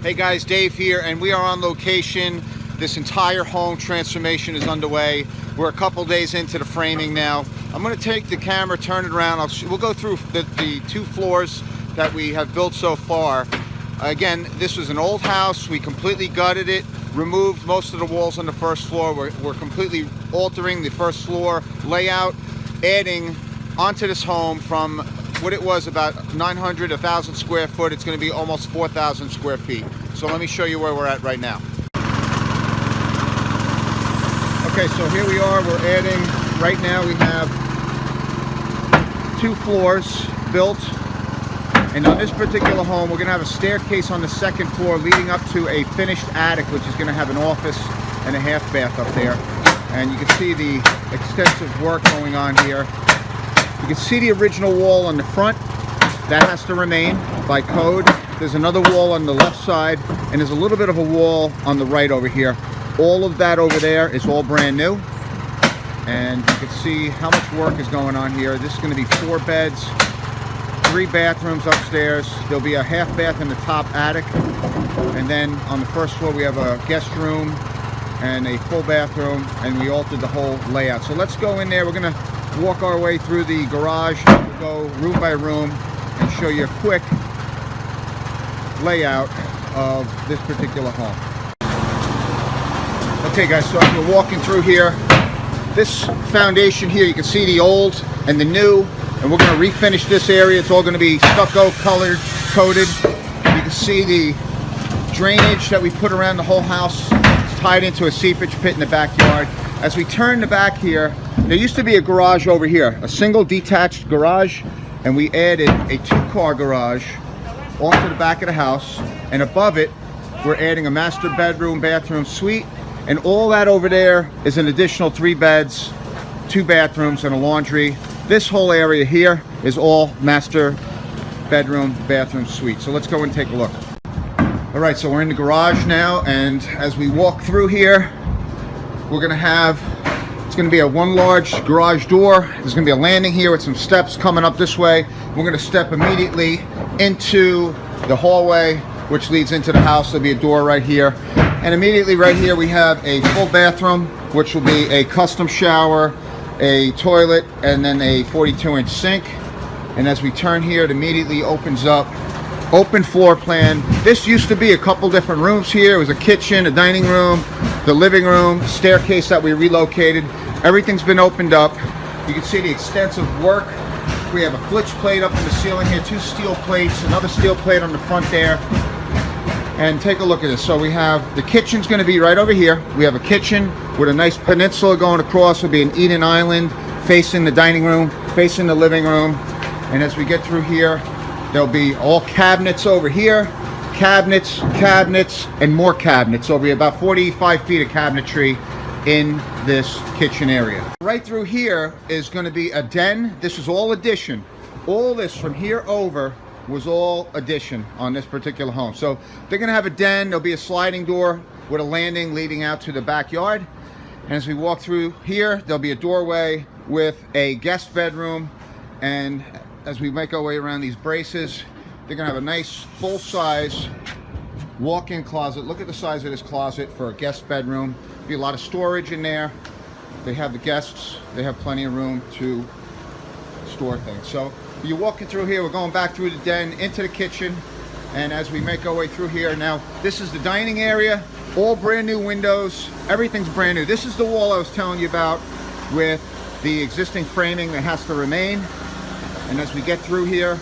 Hey guys, Dave here, and we are on location. This entire home transformation is underway. We're a couple days into the framing now. I'm going to take the camera, turn it around. We'll go through the 2 floors that we have built so far. Again, this was an old house. We completely gutted it, removed most of the walls on the first floor. We're completely altering the first floor layout, adding onto this home from what it was about 900, 1,000 square foot. It's going to be almost 4,000 square feet. So let me show you where we're at right now. Okay, so here we are. We're adding, right now we have 2 floors built. And on this particular home, we're going to have a staircase on the 2nd floor leading up to a finished attic, which is going to have an office and a half bath up there. And you can see the extensive work going on here. You can see the original wall on the front. That has to remain by code. There's another wall on the left side, and there's a little bit of a wall on the right over here. All of that over there is all brand new. And you can see how much work is going on here. This is going to be 4 beds, 3 bathrooms upstairs. There'll be a half bath in the top attic. And then on the first floor, we have a guest room and a full bathroom, and we altered the whole layout. So let's go in there. We're going to walk our way through the garage. We'll go room by room and show you a quick layout of this particular home. Okay guys, so as we're walking through here, this foundation here, you can see the old and the new, and we're going to refinish this area. It's all going to be stucco colored, coated. You can see the drainage that we put around the whole house. It's tied into a seepage pit in the backyard. As we turn the back here, there used to be a garage over here, a single detached garage, and we added a 2-car garage onto the back of the house, and above it we're adding a master bedroom, bathroom, suite, and all that over there is an additional 3 beds, 2 bathrooms, and a laundry. This whole area here is all master bedroom, bathroom, suite. So let's go and take a look. All right, so we're in the garage now, and as we walk through here, we're gonna have, it's gonna be a 1 large garage door. There's gonna be a landing here with some steps coming up this way. We're gonna step immediately into the hallway, which leads into the house. There'll be a door right here. And immediately right here, we have a full bathroom, which will be a custom shower, a toilet, and then a 42-inch sink. And as we turn here, it immediately opens up. Open floor plan. This used to be a couple different rooms here. It was a kitchen, a dining room, the living room, staircase that we relocated. Everything's been opened up. You can see the extensive work. We have a flitch plate up in the ceiling here, 2 steel plates, another steel plate on the front there. And take a look at this. So we have, the kitchen's going to be right over here. We have a kitchen with a nice peninsula going across. It'll be an Eden Island facing the dining room, facing the living room. And as we get through here, there'll be all cabinets over here. Cabinets, cabinets, and more cabinets. So it'll be about 45 feet of cabinetry in this kitchen area. Right through here is going to be a den. This is all addition. All this from here over was all addition on this particular home. So they're going to have a den. There'll be a sliding door with a landing leading out to the backyard. And as we walk through here, there'll be a doorway with a guest bedroom. And as we make our way around these braces, they're going to have a nice full-size walk-in closet. Look at the size of this closet for a guest bedroom. Be a lot of storage in there. They have the guests. They have plenty of room to store things. So you're walking through here. We're going back through the den into the kitchen. And as we make our way through here, now this is the dining area. All brand new windows. Everything's brand new. This is the wall I was telling you about with the existing framing that has to remain. And as we get through here,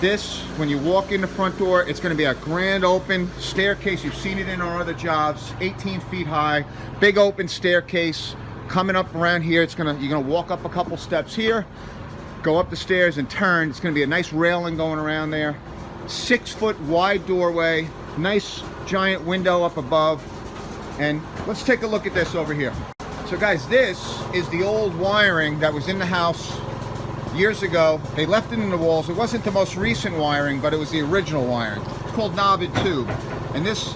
this, when you walk in the front door, it's going to be a grand open staircase. You've seen it in our other jobs, 18 feet high, big open staircase coming up around here. You're going to walk up a couple steps here, go up the stairs and turn. It's going to be a nice railing going around there. 6-foot wide doorway, nice giant window up above. And let's take a look at this over here. So guys, this is the old wiring that was in the house years ago. They left it in the walls. It wasn't the most recent wiring, but it was the original wiring. It's called knob and tube. And this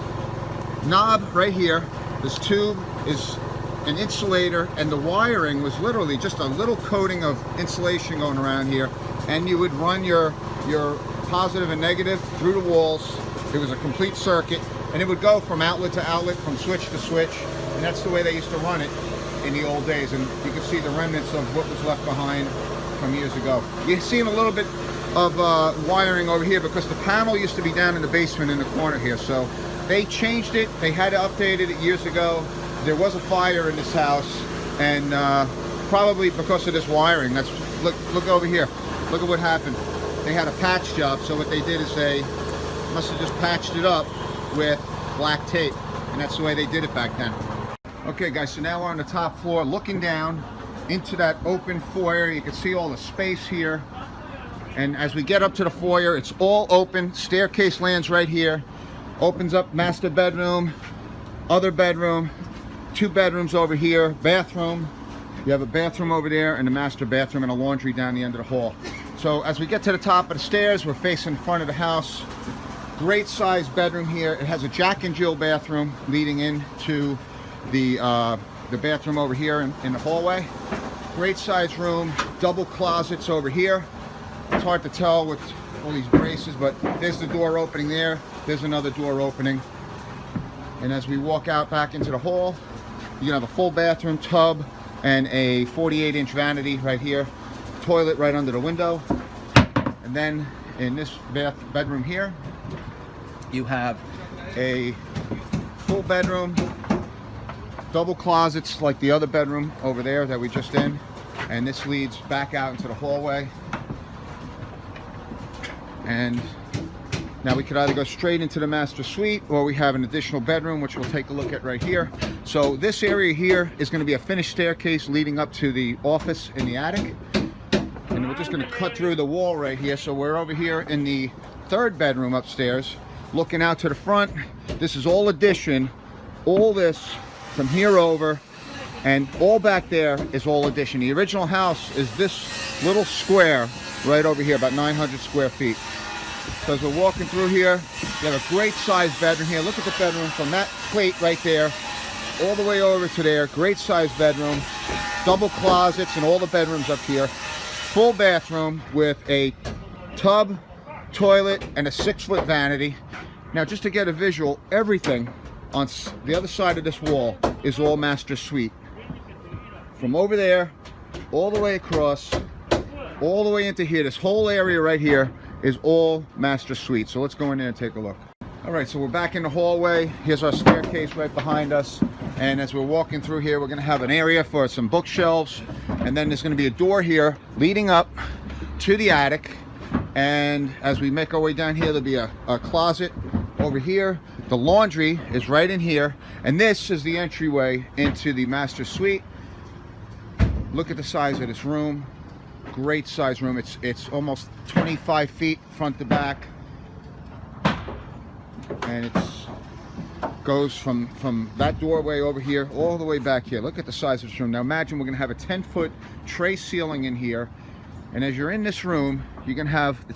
knob right here, this tube is an insulator, and the wiring was literally just a little coating of insulation going around here, and you would run your positive and negative through the walls It was a complete circuit, and it would go from outlet to outlet, from switch to switch, and that's the way they used to run it in the old days. And you can see the remnants of what was left behind from years ago. You're seeing a little bit of wiring over here because the panel used to be down in the basement in the corner here. So they changed it. They had to update it years ago. There was a fire in this house, and probably because of this wiring. That's look over here. Look at what happened. They had a patch job, so what they did is they must have just patched it up with black tape, and that's the way they did it back then. Okay guys, so now we're on the top floor looking down into that open foyer. You can see all the space here, and as we get up to the foyer, it's all open. Staircase lands right here, opens up master bedroom, other bedroom, 2 bedrooms over here, bathroom. You have a bathroom over there and a master bathroom and a laundry down the end of the hall. So as we get to the top of the stairs, we're facing the front of the house. Great sized bedroom here. It has a Jack and Jill bathroom leading into the bathroom over here in the hallway. Great sized room, double closets over here. It's hard to tell with all these braces, but there's the door opening there. There's another door opening. And as we walk out back into the hall, you can have a full bathroom, tub, and a 48-inch vanity right here. Toilet right under the window. And then in this bedroom here, you have a full bedroom, double closets like the other bedroom over there that we just in, and this leads back out into the hallway. And now we could either go straight into the master suite, or we have an additional bedroom, which we'll take a look at right here. So this area here is going to be a finished staircase leading up to the office in the attic. And we're just going to cut through the wall right here. So we're over here in the 3rd bedroom upstairs, looking out to the front. This is all addition. All this from here over, and all back there is all addition. The original house is this little square right over here, about 900 square feet. So as we're walking through here, you have a great sized bedroom here. Look at the bedroom from that plate right there all the way over to there. Great sized bedroom, double closets, and all the bedrooms up here. Full bathroom with a tub, toilet, and a 6-foot vanity. Now just to get a visual, everything on the other side of this wall is all master suite. From over there, all the way across, all the way into here, this whole area right here is all master suite. So let's go in there and take a look. All right, so we're back in the hallway. Here's our staircase right behind us. And as we're walking through here, we're gonna have an area for some bookshelves. And then there's gonna be a door here leading up to the attic. And as we make our way down here, there'll be a closet over here. The laundry is right in here. And this is the entryway into the master suite. Look at the size of this room. Great size room. It's almost 25 feet front to back. And it goes from that doorway over here all the way back here. Look at the size of this room. Now imagine we're gonna have a 10-foot tray ceiling in here. And as you're in this room, it's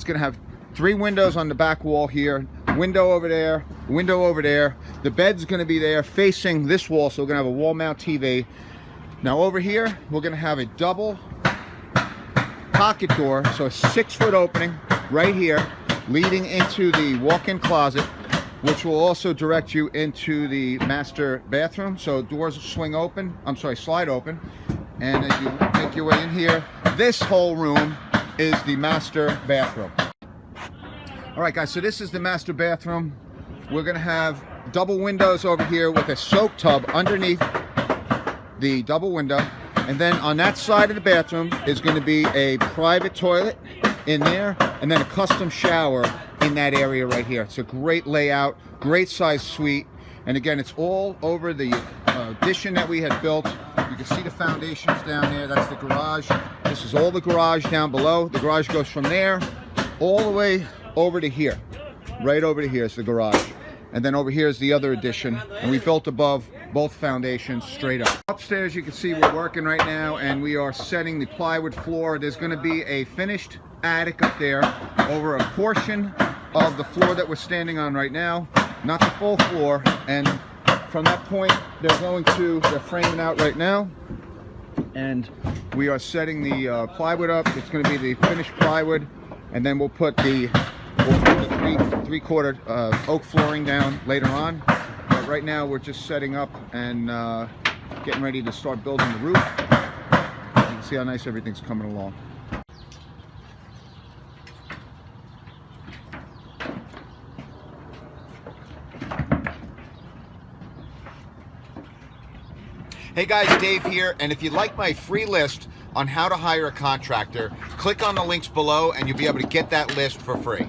gonna have 3 windows on the back wall here, window over there, window over there. The bed's gonna be there facing this wall, so we're gonna have a wall mount TV. Now over here, we're gonna have a double pocket door, so a 6-foot opening right here, leading into the walk-in closet, which will also direct you into the master bathroom. So doors slide open. And as you make your way in here, this whole room is the master bathroom. All right, guys, so this is the master bathroom. We're gonna have double windows over here with a soak tub underneath the double window. And then on that side of the bathroom is gonna be a private toilet in there, and then a custom shower in that area right here. It's a great layout, great size suite. And again, it's all over the addition that we had built. You can see the foundations down there. That's the garage. This is all the garage down below. The garage goes from there all the way over to here. Right over to here is the garage. And then over here is the other addition. And we built above both foundations straight up. Upstairs, you can see we're working right now, and we are setting the plywood floor. There's gonna be a finished attic up there over a portion of the floor that we're standing on right now, not the full floor. And from that point, they're framing out right now, and we are setting the plywood up. It's going to be the finished plywood, and then we'll put the We'll put the three-quarter oak flooring down later on. But right now we're just setting up and getting ready to start building the roof. You can see how nice everything's coming along. Hey guys, Dave here, and if you'd like my free list on how to hire a contractor, click on the links below and you'll be able to get that list for free.